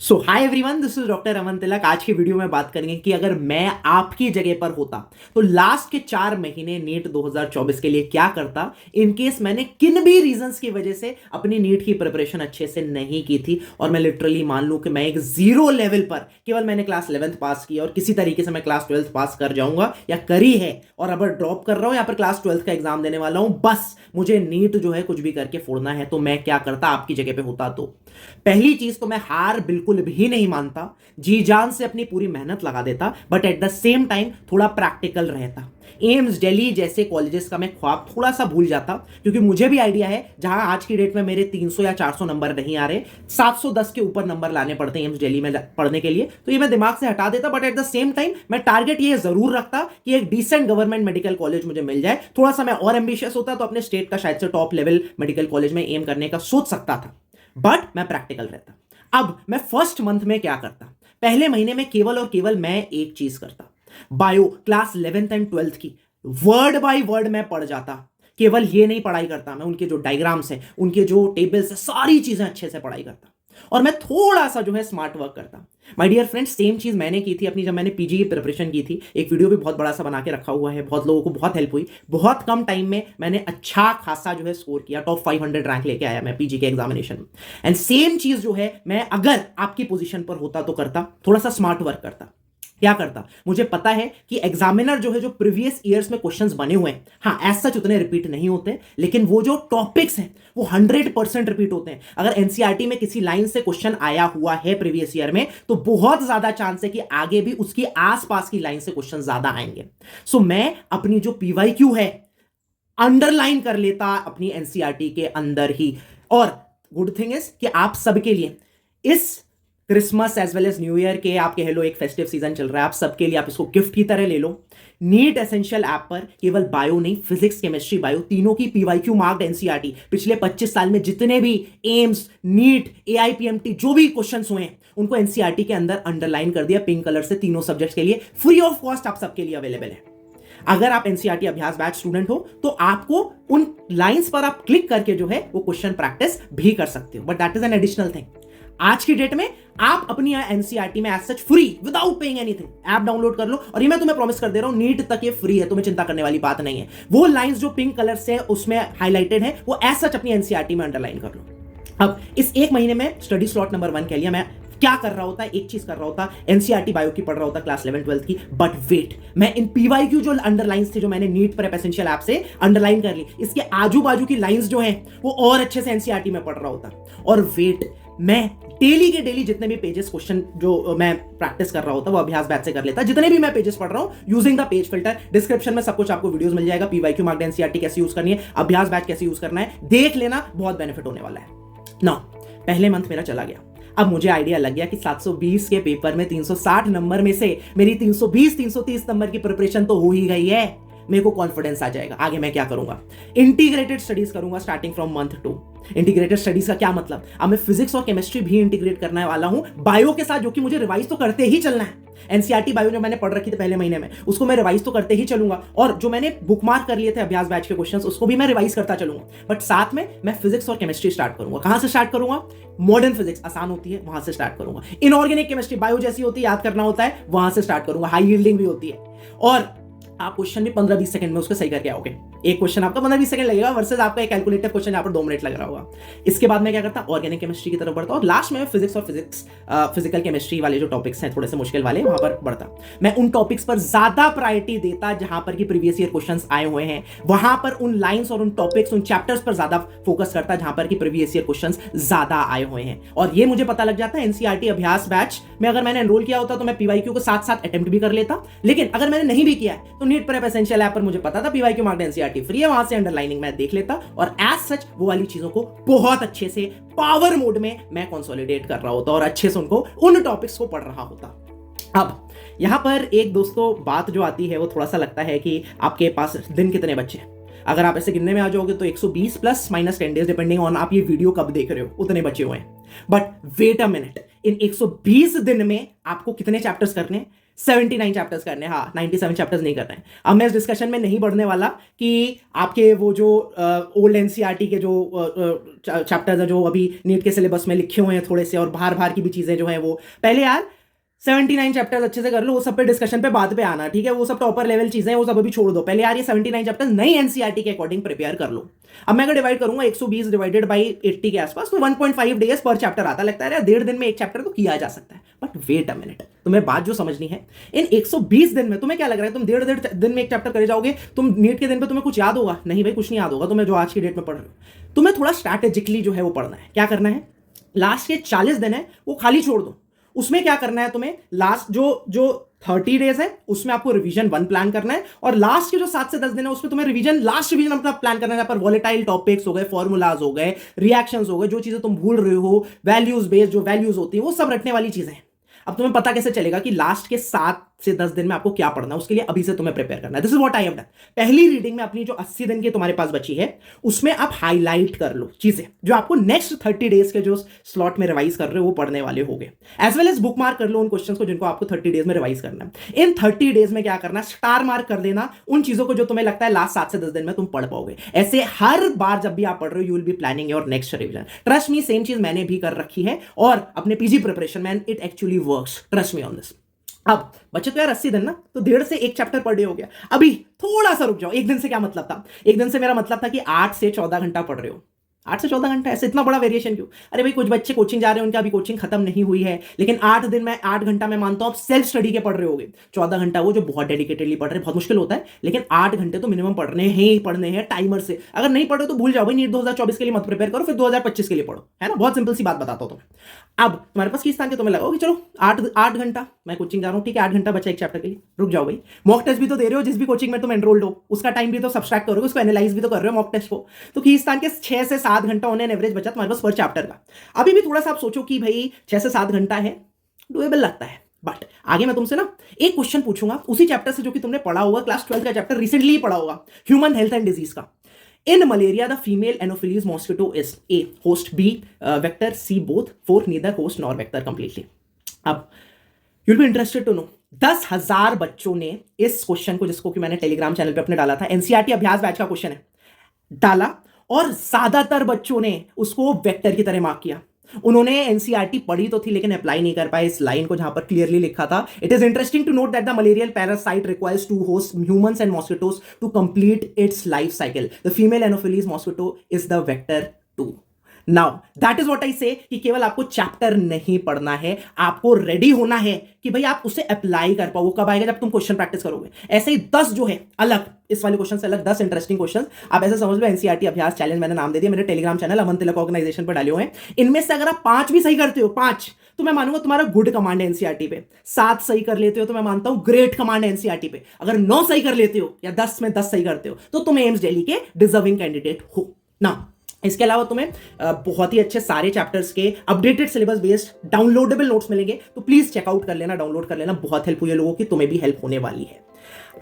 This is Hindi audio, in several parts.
So hi everyone, this is doctor Aman Tilak. आज की वीडियो में बात करेंगे कि अगर मैं आपकी जगह पर होता तो लास्ट के 4 महीने नीट 2024 के लिए क्या करता, इन केस मैंने किन भी रीजंस की वजह से अपनी नीट की प्रिपरेशन अच्छे से नहीं की थी और मैं लिटरली मान लूं कि मैं एक जीरो लेवल पर केवल मैंने क्लास 11th पास किया और किसी तरीके से मैं क्लास 12th पास कर जाऊंगा या करी है, और अगर ड्रॉप कर रहा हूं या फिर क्लास 12th का एग्जाम देने वाला हूं, बस मुझे नीट जो है कुछ भी करके फोड़ना है, तो मैं क्या करता आपकी जगह पे होता। तो पहली चीज तो मैं हार बिल्कुल भी नहीं मानता, जी जान से अपनी पूरी मेहनत लगा देता, but at the same time थोड़ा प्रैक्टिकल रहता। एम्स दिल्ली जैसे कॉलेजेस का मैं ख्वाब थोड़ा सा भूल जाता, क्योंकि मुझे भी आइडिया है जहां आज की डेट में मेरे 300 या 400 नंबर नहीं आ रहे, 710 के ऊपर नंबर लाने पड़ते हैं एम्स दिल्ली में पढ़ने के लिए, तो ये मैं दिमाग से हटा देता। But at the same time मैं टारगेट ये जरूर रखता कि एक डिसेंट गवर्नमेंट मेडिकल कॉलेज मुझे मिल जाए। थोड़ा सा मैं और एम्बिशियस होता तो अपने स्टेट का शायद से टॉप लेवल मेडिकल कॉलेज में एम करने का सोच सकता था, बट मैं प्रैक्टिकल रहता। अब मैं फर्स्ट मंथ में क्या करता, पहले महीने में केवल और केवल मैं एक चीज करता, bio class 11th and 12th की वर्ड बाय वर्ड मैं पढ़ जाता। केवल ये नहीं पढ़ाई करता, मैं उनके जो डायग्राम्स हैं, उनके जो टेबल्स हैं, सारी चीजें अच्छे से पढ़ाई करता और मैं थोड़ा सा जो है स्मार्ट वर्क करता। माय डियर फ्रेंड्स, सेम चीज मैंने की थी अपनी, जब मैंने पीजी की प्रिपरेशन की थी। एक वीडियो भी बहुत बड़ा सा बना के रखा हुआ है, बहुत लोगों को बहुत हेल्प हुई। बहुत कम टाइम में मैंने अच्छा खासा जो है स्कोर किया, टॉप 500 रैंक लेके आया मैं पीजी के एग्जामिनेशन में। एंड सेम चीज जो है मैं अगर आपकी पोजीशन पर होता तो करता, थोड़ा सा स्मार्ट वर्क करता। क्या करता, मुझे पता है कि एग्जामिनर जो है जो प्रीवियस ईयर्स में क्वेश्चंस बने हुए हैं, हाँ एज सच उतने रिपीट नहीं होते, लेकिन वो जो टॉपिक्स हैं वो 100% रिपीट होते हैं। अगर एनसीईआरटी में किसी लाइन से क्वेश्चन आया हुआ है प्रीवियस ईयर में, तो बहुत ज्यादा चांस है कि आगे भी उसकी आसपास की लाइन से क्वेश्चन ज्यादा आएंगे। सो मैं अपनी जो पीवाईक्यू है अंडरलाइन कर लेता अपनी एनसीईआरटी के अंदर ही। और गुड थिंग इज कि आप सबके लिए इस Christmas as well as new year के, आप कह लो एक फेस्टिव सीजन चल रहा है, आप सबके लिए आप इसको गिफ्ट की तरह ले लो। नीट एसेंशियल ऐप पर केवल बायो नहीं, फिजिक्स केमिस्ट्री बायो तीनों की पीवाईक्यू मार्क्ड एनसीईआरटी पिछले 25 साल में जितने भी एम्स नीट एआईपीएमटी जो भी क्वेश्चंस हुए हैं, उनको एनसीईआरटी के अंदर अंडरलाइन कर दिया पिंक कलर से, तीनों सब्जेक्ट्स के लिए फ्री ऑफ कॉस्ट आप सबके लिए अवेलेबल है। अगर आप एनसीईआरटी अभ्यास बैच स्टूडेंट हो तो आपको उन लाइंस पर आप क्लिक करके जो है वो क्वेश्चन प्रैक्टिस भी कर सकते हो, but that is an additional thing. आज की डेट में आप अपनी एनसीईआरटी में as such free without paying anything app download कर लो, और ये मैं तुम्हें प्रॉमिस कर दे रहा हूं नीट तक ये फ्री है, तुम्हें चिंता करने वाली बात नहीं है। वो लाइंस जो पिंक कलर से उसमें हाईलाइटेड है वो एज सच अपनी एनसीईआरटी में अंडरलाइन कर लो। अब इस एक महीने में स्टडी स्लॉट नंबर 1 के लिए मैं क्या कर रहा होता, एक चीज कर रहा होता, एनसीईआरटी बायो की पढ़ रहा होता क्लास 11 12th की। बट वेट, मैं इन पीवाईक्यू जो अंडरलाइंस थे जो मैंने नीट प्रेप एसेंशियल ऐप से अंडरलाइन कर ली, इसके आजू बाजू की लाइंस जो हैं वो और अच्छे से एनसीईआरटी में पढ़ रहा होता। और वेट, मैं डेली के डेली जितने भी पेजेस क्वेश्चन जो मैं प्रैक्टिस कर रहा होता वो अभ्यास बैच से कर लेता। जितने भी मैं पेजेस पढ़ रहा हूं using the page filter, description में सब कुछ आपको वीडियोस मिल जाएगा, पीवाईक्यू मार्क्ड एनसीईआरटी कैसे यूज करनी है, अभ्यास बैच कैसे यूज करना है, देख लेना, बहुत बेनिफिट होने वाला है ना। पहले मंथ मेरा चला गया, अब मुझे आइडिया लग गया कि 720 के पेपर में 360 नंबर में से मेरी 320 330 नंबर की प्रिपरेशन तो हो ही गई है। मेरे को कॉन्फिडेंस आ जाएगा। आगे मैं क्या करूंगा, इंटीग्रेटेड स्टडीज करूंगा starting from month 2। Integrated studies का क्या मतलब, अब मैं फिजिक्स और केमिस्ट्री भी इंटीग्रेट करने वाला हूं बायो के साथ, जो कि मुझे रिवाइज तो करते ही चलना है। एनसीईआरटी बायो जो मैंने पढ़ रखी थी पहले महीने में, उसको मैं रिवाइज तो करते ही चलूंगा, और जो मैंने बुकमार्क कर लिए थे अभ्यास बैच के क्वेश्चंस, उसको भी मैं रिवाइज करता चलूंगा। बट साथ में मैं फिजिक्स और केमिस्ट्री स्टार्ट करूंगा। कहां से स्टार्ट करूंगा, मॉडर्न फिजिक्स आसान होती है वहां से स्टार्ट करूंगा। इनऑर्गेनिक केमिस्ट्री बायो जैसी होती है, याद करना होता है, वहां से स्टार्ट करूंगा। हाई यील्डिंग भी होती है, और आप क्वेश्चन भी 15-20 सेकंड में उसको सही करके आओगे। एक क्वेश्चन आपका 15-20 सेकंड लगेगा वर्सेस आपका एक कैलकुलेटिव क्वेश्चन यहाँ पर 2 मिनट लग रहा होगा। इसके बाद मैं क्या करता, ऑर्गेनिक केमिस्ट्री की तरफ बढ़ता, और लास्ट में फिजिक्स और फिजिकल केमिस्ट्री वाले जो टॉपिक्स हैं थोड़े से मुश्किल वाले, वहां पर बढ़ता। मैं उन टॉपिक्स पर ज्यादा प्रायोरिटी देता जहां पर की प्रीवियस ईयर क्वेश्चंस आए हुए हैं, वहां पर उन लाइंस और उन टॉपिक्स उन चैप्टर्स पर ज्यादा फोकस करता जहां पर की प्रीवियस ईयर क्वेश्चंस ज्यादा आए हुए हैं। और ये मुझे पता लग जाता है एनसीईआरटी अभ्यास बैच में अगर मैंने एनरोल किया होता तो मैं पीवाईक्यू को साथ साथ अटेम्प्ट भी कर लेता, लेकिन अगर मैंने नहीं भी किया है तो नीट प्रेप एसेंशियल ऐप पर मुझे पता था पीवाईक्यू मार्क्ड एनसीईआरटी फ्री है, वहां से अंडरलाइनिंग मैं देख लेता, और एज सच वो वाली चीजों को बहुत अच्छे से पावर मोड में मैं कंसोलिडेट कर रहा होता और अच्छे से उनको उन टॉपिक्स को पढ़ रहा होता। अब यहां पर एक दोस्तों बात जो आती है वो थोड़ा सा लगता है कि आपके पास दिन कितने बचे हैं। अगर आप ऐसे गिनने में आ जाओगे तो 120 plus minus 10 days depending on आप ये वीडियो कब देख रहे हो, उतने बचे हुए हैं। बट वेट अ मिनट, इन 120 दिन में आपको कितने चैप्टर्स करने, 79 चैप्टर्स करने हैं, हाँ 97 चैप्टर्स नहीं कर रहे हैं। अब मैं इस डिस्कशन में नहीं बढ़ने वाला कि आपके वो जो ओल्ड एनसीईआरटी के जो चैप्टर्स हैं जो अभी नीट के सिलेबस में लिखे हुए हैं थोड़े से, और बाहर बाहर की भी चीज़ें जो हैं वो पहले यार 79 चैप्टर्स अच्छे से कर लो, वो सब पे डिस्कशन पे बाद पे आना, ठीक है, वो सब टॉपर लेवल चीजें हैं, वो सब अभी छोड़ दो, पहले यार ये 79 चैप्टर्स नई एनसीईआरटी के अकॉर्डिंग प्रिपेयर कर लो। अब मैं अगर डिवाइड करूंगा 120 डिवाइडेड बाई 80 के आसपास, तो 1.5 डेज पर चैप्टर आता, लगता है यार 1.5 दिन में एक चैप्टर तो किया जा सकता है। बट वेट अ मिनट, तुम्हें बात जो समझनी है, इन 120 दिन में तुम्हें क्या लग रहा है तुम 1.5 दिन में एक चैप्टर करे जाओगे? तुम नीट के दिन पे तुम्हें कुछ याद होगा? नहीं भाई, कुछ नहीं याद होगा तुम्हें जो आज की डेट में पढ़ रहे हो। तुम्हें थोड़ा स्ट्रैटेजिकली जो है वो पढ़ना है। क्या करना है? लास्ट के 40 दिन है वो खाली छोड़ दो, उसमें क्या करना है तुम्हें, लास्ट जो 30 डेज है उसमें आपको रिवीजन 1 प्लान करना है, और लास्ट के जो 7 से 10 दिन है उसमें तुम्हें लास्ट रिवीजन अपना प्लान करना है, जहां पर वॉलेटाइल टॉपिक्स हो गए, फॉर्मूलाज हो गए, रिएक्शंस हो गए, जो चीजें तुम भूल रहे हो, वैल्यूज बेस्ड जो वैल्यूज होती है वो सब रटने वाली चीजें हैं। अब तुम्हें पता कैसे चलेगा कि लास्ट के 7 से 10 दिन में आपको क्या पढ़ना है? उसके लिए अभी से तुम्हें प्रिपेयर करना है। This is what I have done. पहली रीडिंग में अपनी जो 80 दिन की तुम्हारे पास बची है उसमें आप हाईलाइट कर लो चीजें जो आपको नेक्स्ट 30 डेज के जो स्लॉट में रिवाइज कर रहे हो वो पढ़ने वाले होंगे। As well as bookmark कर लो उन क्वेश्चंस को जिनको आपको 30 डेज में रिवाइज करना है। इन 30 डेज में क्या करना है? स्टार मार्क कर देना उन चीजों को जो तुम्हें लगता है लास्ट 7 से 10 दिन में तुम पढ़ पाओगे। ऐसे हर बार जब भी आप पढ़ रहे हो you will be planning your next revision. Trust me, same चीज मैंने भी कर रखी है और अपने पीजी प्रिपरेशन में it actually works, trust me on this. अब बच्चे तो यार 80 दिन ना, तो 1.5 से 1 चैप्टर पर डे हो गया। अभी थोड़ा सा रुक जाओ। एक दिन से क्या मतलब था? एक दिन से मेरा मतलब था कि 8 से 14 घंटा पढ़ रहे हो। 8 से 14 घंटा, ऐसे इतना बड़ा वेरिएशन क्यों? अरे भाई कुछ बच्चे कोचिंग जा रहे हैं, उनका अभी कोचिंग खत्म नहीं हुई है, लेकिन 8 दिन में 8 घंटा मैं मानता हूं आप सेल्फ स्टडी के पढ़ रहे होगे। 14 घंटा वो जो बहुत डेडिकेटेडली पढ़ रहे हैं, बहुत मुश्किल होता है, लेकिन 8 घंटे तो मिनिमम पढ़ने ही पढ़ने हैं टाइमर से। अगर नहीं पढ़ो तो भूल जाओ भाई, नीट 2024 के लिए मत प्रिपेयर करो, फिर 2025 के लिए पढ़ो, है ना। बहुत सिंपल सी बात बताता हूं तुम्हें। अब तुम्हारे पास किस तरह के तुम्हें लगा कि चलो 8 घंटा मैं कोचिंग जा रहा हूं, ठीक है, 8 घंटा बचा एक चैप्टर के लिए। रुक जाओ भाई, मॉक टेस्ट भी तो दे रहे हो, जिस भी कोचिंग में तुम एनरोल्ड हो उसका टाइम भी तो सब्सट्रैक्ट करोगे, उसको एनालाइज भी तो कर रहे हो मॉक टेस्ट को। तो किसान के 6 से 7 घंटा होने एवरेज बचा तुम्हारे पास पर चैप्टर का। अभी भी थोड़ा सा आप सोचो कि भाई 6 से 7 घंटा है, डुएबल लगता है। बट आगे मैं तुमसे ना एक क्वेश्चन पूछूंगा उसी चैप्टर से जो कि तुमने पढ़ा होगा, क्लास 12 का चैप्टर रिसेंटली ही पढ़ा होगा, ह्यूमन हेल्थ एंड डिजीज का। In malaria, the female Anopheles mosquito is A. host, B. Vector, C. both, 4. neither host nor vector completely. अब you'll be interested to know 10,000 बच्चों ने इस क्वेश्चन को, जिसको कि मैंने टेलीग्राम चैनल पे अपने डाला था, एनसीईआरटी अभ्यास बैच का क्वेश्चन है, डाला, और ज्यादातर बच्चों ने उसको वेक्टर की तरह मार्क किया। उन्होंने एनसीईआरटी पढ़ी तो थी लेकिन अप्लाई नहीं कर पाए इस लाइन को जहां पर क्लियरली लिखा था, it is interesting to note that the malarial parasite requires to host humans and mosquitoes to complete its life cycle. The female anopheles mosquito is the vector 2। Now that is what I say कि केवल आपको चैप्टर नहीं पढ़ना है, आपको रेडी होना है कि भाई आप उसे अप्लाई कर पाओ। वो कब आएगा? जब तुम क्वेश्चन प्रैक्टिस करोगे। ऐसे ही 10 जो है अलग, इस वाले क्वेश्चन से अलग 10 इंटरेस्टिंग क्वेश्चन आप ऐसे समझ लो, एनसीईआरटी अभ्यास चैलेंज मैंने नाम दे दिया, मेरे टेलीग्राम चैनल अमन तिलक ऑर्गेनाइजेशन पर डाले हुए हैं। इनमें से अगर आप 5 भी सही करते हो, 5, तो मैं मानूंगा तुम्हारा गुड कमांड है एनसीईआरटी पे। 7 सही कर लेते हो तो मैं मानता हूं ग्रेट कमांड है एनसीईआरटी पे। अगर 9 सही कर लेते हो या 10 में 10 सही करते हो तो तुम एम्स दिल्ली के डिजर्विंग कैंडिडेट हो ना। इसके अलावा तुम्हें बहुत ही अच्छे सारे चैप्टर्स के updated syllabus based downloadable notes मिलेंगे, तो प्लीज चेकआउट कर लेना, डाउनलोड कर लेना, बहुत हेल्प हुई है लोगों की, तुम्हें भी हेल्प होने वाली है।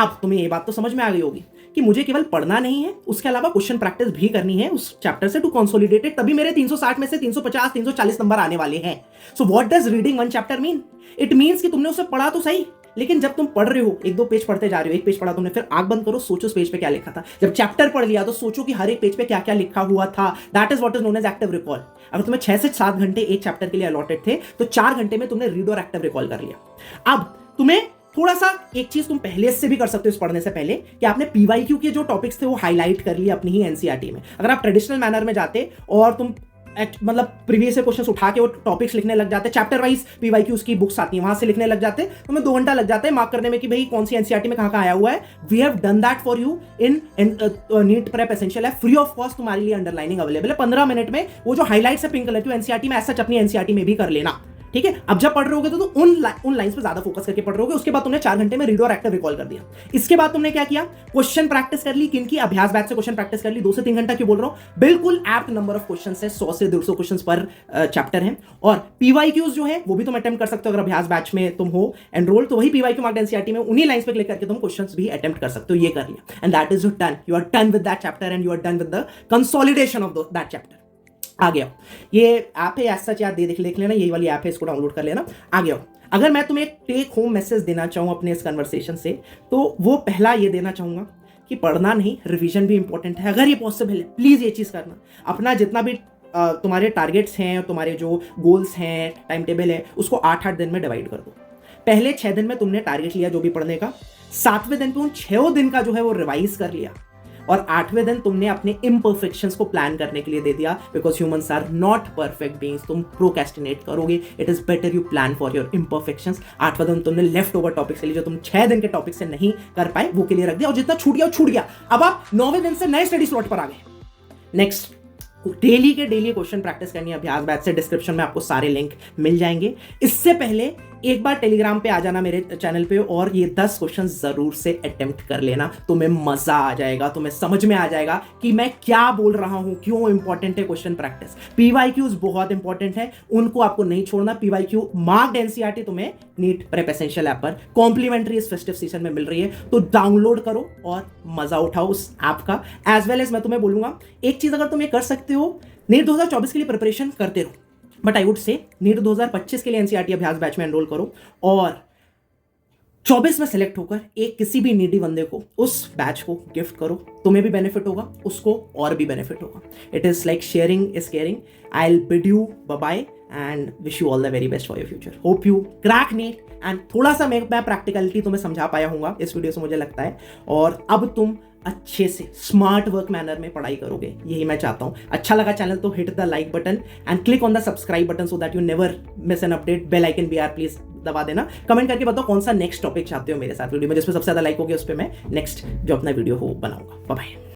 अब तुम्हें ये बात तो समझ में आ गई होगी कि मुझे केवल पढ़ना नहीं है, उसके अलावा क्वेश्चन प्रैक्टिस भी करनी है उस चैप्टर से टू कंसोलिडेटेड, तभी मेरे 360 में से 350 340 नंबर आने वाले हैं। So what does reading one chapter mean? It means कि तुमने उसे पढ़ा तो सही, लेकिन जब तुम पढ़ रहे हो, 1-2 पेज पढ़ते जा रहे हो, एक पेज पढ़ा तुमने, फिर आंख बंद करो, सोचो उस पेज पे क्या लिखा था। जब चैप्टर पढ़ लिया तो सोचो कि हर एक पेज पे क्या क्या लिखा हुआ था। That is what is known as active recall. अगर तुम्हें 6 से 7 घंटे एक चैप्टर के लिए अलॉटेड थे तो 4 घंटे में तुमने रीड और एक्टिव रिकॉल कर लिया। अब तुम्हें थोड़ा सा एक चीज तुम पहले से भी कर सकते हो इस पढ़ने से पहले, कि आपने पीवाईक्यू के जो टॉपिक्स थे वो हाईलाइट कर लिए अपनी ही एनसीईआरटी में। अगर आप ट्रेडिशनल मैनर में जाते और तुम मतलब प्रीवियस क्वेश्चंस उठा के वो टॉपिक्स लिखने लग जाते, चैप्टर वाइज पीवाईक्यूज की बुक्स आती है वहां से लिखने लग जाते, तो मैं 2 घंटा लग जाता है मार्क करने में कि भाई कौन सी एनसीईआरटी में कहां आया हुआ है। We have done that for you in NEET prep essential है, फ्री ऑफ कॉस्ट तुम्हारे लिए अंडरलाइनिंग अवेलेबल है। 15 मिनट में वो जो हाईलाइट्स है पिंक कलर की एनसीईआरटी में, ऐसा अपनी एनसीईआरटी में भी कर लेना, ठीक है। अब जब पढ़ रहे होगे तो उन लाइंस पे ज्यादा फोकस करके पढ़ रहे होगे। उसके बाद तुमने 4 घंटे में रीड और एक्टिव रिकॉल कर दिया। इसके बाद तुमने क्या किया? क्वेश्चन प्रैक्टिस कर ली। किनकी? अभ्यास बैच से क्वेश्चन प्रैक्टिस कर ली। 2 से 3 घंटा क्यों बोल रहा हूं? बिल्कुल एप्ट नंबर ऑफ क्वेश्चन है, 100 से 150 क्वेश्चन पर चैप्टर है। और पीवाईक्यूज जो है वो भी तुम अटेम्प्ट कर सकते हो, अगर अभ्यास बैच में तुम हो एनरोल तो वही पीवाईक्यू मार्क्ड एनसीईआरटी में उन्हीं लाइंस पे क्लिक करके तुम क्वेश्चंस भी अटेम्प्ट कर सकते हो। ये कर लिया and that is done. You are done with that chapter and you are done with the consolidation of that chapter. आ गया, ये ऐप है ऐसा याद देख लेना, यही वाली ऐप है, इसको डाउनलोड कर लेना। आ गया। अगर मैं तुम्हें एक टेक होम मैसेज देना चाहूँ अपने इस कन्वर्सेशन से, तो वो पहला ये देना चाहूँगा कि पढ़ना नहीं, रिवीजन भी इंपॉर्टेंट है। अगर ये पॉसिबल है प्लीज़ ये चीज़ करना। अपना जितना भी तुम्हारे टारगेट्स हैं, तुम्हारे जो गोल्स हैं, टाइम टेबल है, उसको 8-8 दिन में डिवाइड कर दो। पहले 6 दिन में तुमने टारगेट लिया जो भी पढ़ने का, 7वें दिन पे उन 6 दिन का जो है वो रिवाइज कर लिया, और 8वें दिन तुमने अपने इम्परफेक्शंस को प्लान करने के लिए दे दिया, because humans are not perfect beings. तुम प्रोक्रेस्टिनेट करोगे, it is better you plan for your imperfections. 8वां दिन तुमने लेफ्ट ओवर टॉपिक से लिए, जो तुम 6 दिन के टॉपिक से नहीं कर पाए वो के लिए रख दिया, और जितना छूट गया वो छूट गया। अब आप 9वें दिन से नए स्टडी स्लॉट पर आ गए। नेक्स्ट, डेली के डेली क्वेश्चन प्रैक्टिस करनी है अभ्यास बैच से। डिस्क्रिप्शन में आपको सारे लिंक मिल जाएंगे। इससे पहले एक बार टेलीग्राम पे आ जाना मेरे चैनल पे, और ये 10 क्वेश्चन जरूर से अटेम्प्ट कर लेना। तुम्हें मजा आ जाएगा, तुम्हें समझ में आ जाएगा कि मैं क्या बोल रहा हूं, क्यों इंपॉर्टेंट है क्वेश्चन प्रैक्टिस। पीवाईक्यूज बहुत इंपॉर्टेंट है, उनको आपको नहीं छोड़ना। पीवाईक्यू मार्क्ड एनसीईआरटी तुम्हें नीट प्रेप एसेंशियल ऐप पर कॉम्प्लीमेंट्री इस फेस्टिव सीजन में मिल रही है, तो डाउनलोड करो और मजा उठाओ उस ऐप का। एज वेल एज मैं तुम्हें बोलूंगा एक चीज, अगर तुम ये कर सकते हो, नीट 2024 के लिए प्रिपरेशन करते रहो, but I would say NEET 2025 के लिए एनसीईआरटी अभ्यास बैच में एनरोल करो, और 24 में सेलेक्ट होकर एक किसी भी नीडी बंदे को उस बैच को गिफ्ट करो। तुम्हें भी बेनिफिट होगा, उसको और भी बेनिफिट होगा। It is like sharing is caring. I will bid you bye bye and wish you all the very best for your future. Hope you crack NEET, and थोड़ा सा मैं प्रैक्टिकलिटी तुम्हें समझा पाया हूँ इस वीडियो से, मुझे लगता है, और अब तुम अच्छे से स्मार्ट वर्क मैनर में पढ़ाई करोगे, यही मैं चाहता हूं। अच्छा लगा चैनल तो hit the like button and click on the subscribe button so that you never miss an update. Bell icon भी यार प्लीज दबा देना। कमेंट करके बताओ कौन सा नेक्स्ट टॉपिक चाहते हो मेरे साथ वीडियो में, जिसमें सबसे ज्यादा लाइक होगी उस पर मैं नेक्स्ट जो अपना वीडियो हो बनाऊंगा। Bye bye.